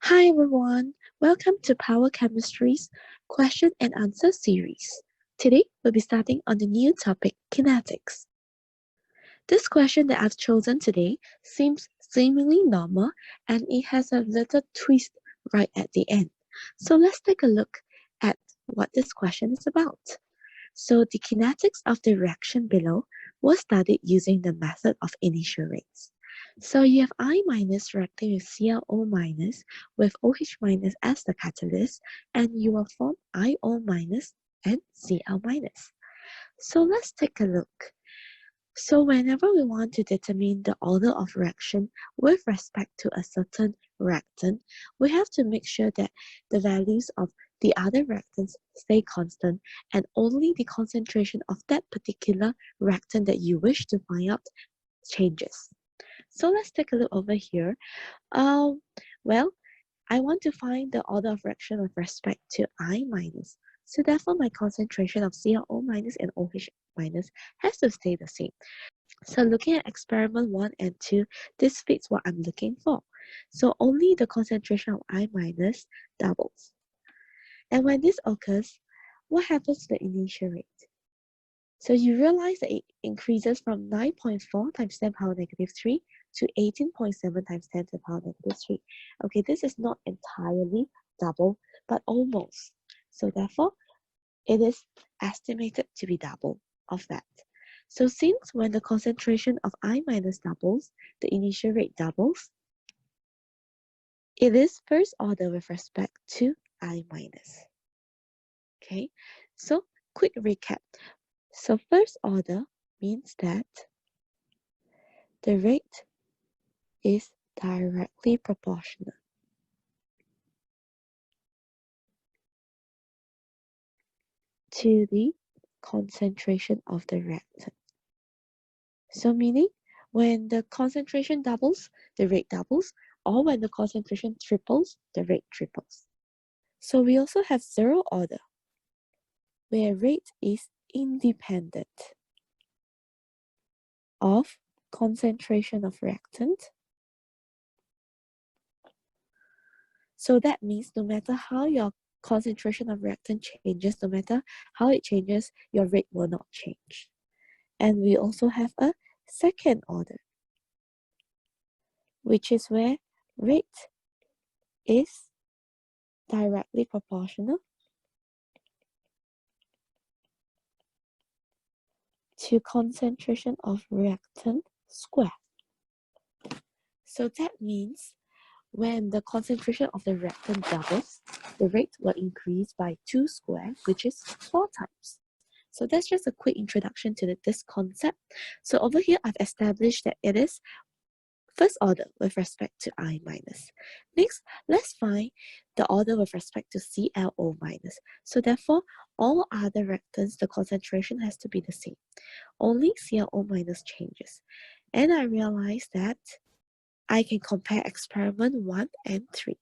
Hi everyone, welcome to Power Chemistry's question and answer series. Today we'll be starting on the new topic, kinetics. This question that I've chosen today seems seemingly normal and it has a little twist right at the end. So let's take a look at what this question is about. So the kinetics of the reaction below was studied using the method of initial rates. So you have I minus reacting with ClO minus with OH minus as the catalyst, and you will form IO minus and Cl minus. So let's take a look. So whenever we want to determine the order of reaction with respect to a certain reactant, we have to make sure that the values of the other reactants stay constant and only the concentration of that particular reactant that you wish to find out changes. So let's take a look over here. Well, I want to find the order of reaction with respect to I minus. So therefore, my concentration of ClO minus and OH minus has to stay the same. So looking at experiment 1 and 2, this fits what I'm looking for. So only the concentration of I minus doubles. And when this occurs, what happens to the initial rate? So you realize that it increases from 9.4 times 10 power negative 3 to 18.7 times 10 to the power negative 3. Okay, this is not entirely double, but almost. So therefore, it is estimated to be double of that. So since when the concentration of I minus doubles, the initial rate doubles, it is first order with respect to I minus. Okay, so quick recap. So first order means that the rate is directly proportional to the concentration of the reactant. So meaning when the concentration doubles, the rate doubles, or when the concentration triples, the rate triples. So we also have zero order, where rate is independent of concentration of reactant. So that means no matter how your concentration of reactant changes, no matter how it changes, your rate will not change. And we also have a second order, which is where rate is directly proportional to concentration of reactant square. So that means when the concentration of the reactant doubles, the rate will increase by 2 square, which is 4 times. So that's just a quick introduction to this concept. So over here, I've established that it is first order with respect to I minus. Next, let's find the order with respect to ClO minus. So therefore, all other reactants, the concentration has to be the same. Only ClO minus changes. And I realized that I can compare experiment 1 and 3.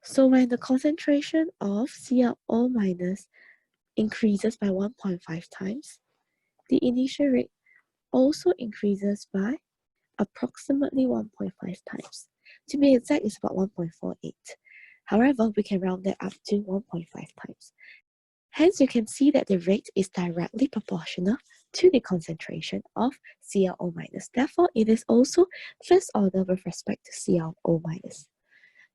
So when the concentration of ClO minus increases by 1.5 times, the initial rate also increases by approximately 1.5 times. To be exact, it's about 1.48. However, we can round that up to 1.5 times. Hence, you can see that the rate is directly proportional to the concentration of ClO minus. Therefore, it is also first order with respect to ClO minus.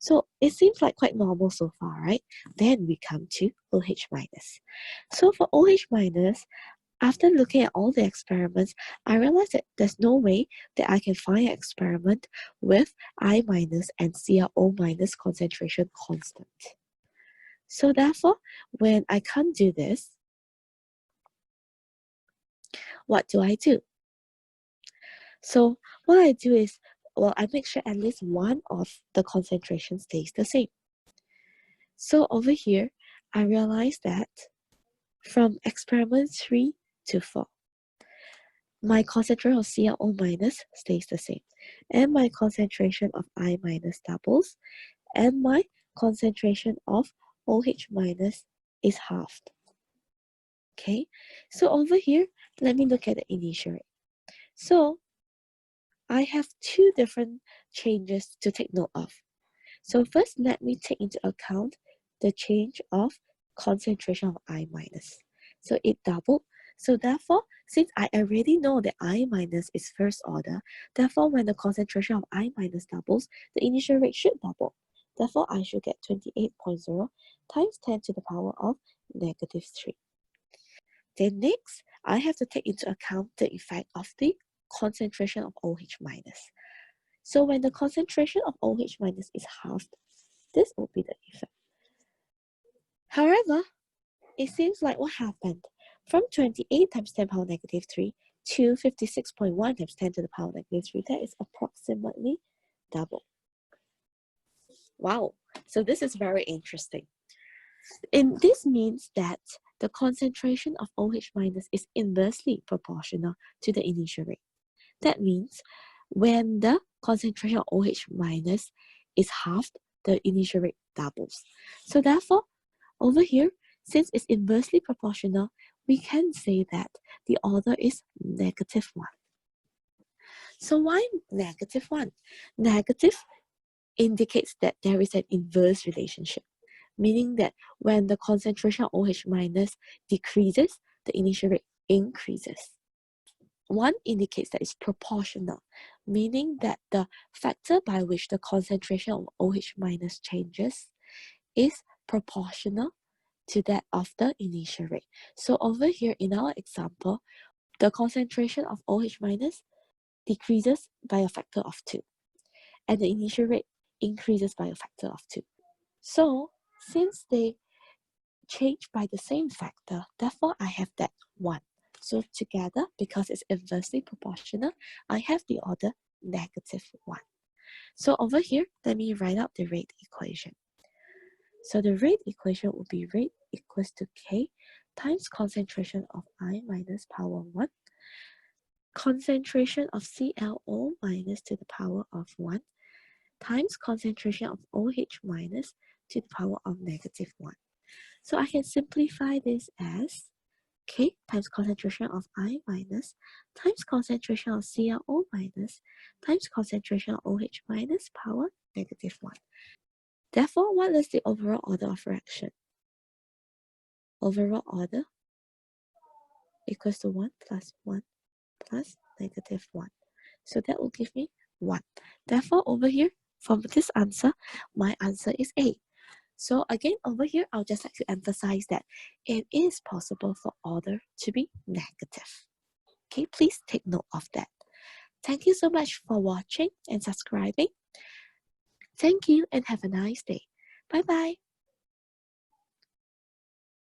So it seems like quite normal so far, right? Then we come to OH minus. So for OH minus, after looking at all the experiments, I realized that there's no way that I can find an experiment with I minus and ClO minus concentration constant. So therefore, when I can't do this, what do I do? So what I do is, well, I make sure at least one of the concentration stays the same. So over here, I realized that from experiment 3 to 4, my concentration of ClO minus stays the same, and my concentration of I minus doubles, and my concentration of OH minus is halved. Okay, so over here, let me look at the initial rate. So I have two different changes to take note of. So first, let me take into account the change of concentration of I minus. So it doubled. So therefore, since I already know that I minus is first order, therefore when the concentration of I minus doubles, the initial rate should double. Therefore, I should get 28.0 times 10 to the power of negative 3. Then next, I have to take into account the effect of the concentration of OH minus. So when the concentration of OH minus is halved, this will be the effect. However, it seems like what happened? From 28 times 10 power negative 3 to 56.1 times 10 to the power negative 3, that is approximately double. Wow, so this is very interesting. And this means that the concentration of OH minus is inversely proportional to the initial rate. That means when the concentration of OH minus is halved, the initial rate doubles. So therefore, over here, since it's inversely proportional, we can say that the order is negative 1. So why negative 1? Negative indicates that there is an inverse relationship, meaning that when the concentration of OH minus decreases, the initial rate increases. 1 indicates that it's proportional, meaning that the factor by which the concentration of OH minus changes is proportional to that of the initial rate. So over here in our example, the concentration of OH minus decreases by a factor of 2, and the initial rate increases by a factor of 2. So since they change by the same factor, therefore I have that 1. So together, because it's inversely proportional, I have the order negative 1. So over here, let me write out the rate equation. So the rate equation will be rate equals to K times concentration of I minus power 1, concentration of ClO minus to the power of 1, times concentration of OH minus to the power of negative 1. So I can simplify this as K times concentration of I minus times concentration of ClO minus times concentration of OH minus power negative 1. Therefore, what is the overall order of reaction? Overall order equals to 1 plus 1 plus negative 1. So that will give me 1. Therefore, over here, from this answer, my answer is A. So again, over here, I'll just like to emphasize that it is possible for order to be negative. Okay, please take note of that. Thank you so much for watching and subscribing. Thank you and have a nice day. Bye-bye.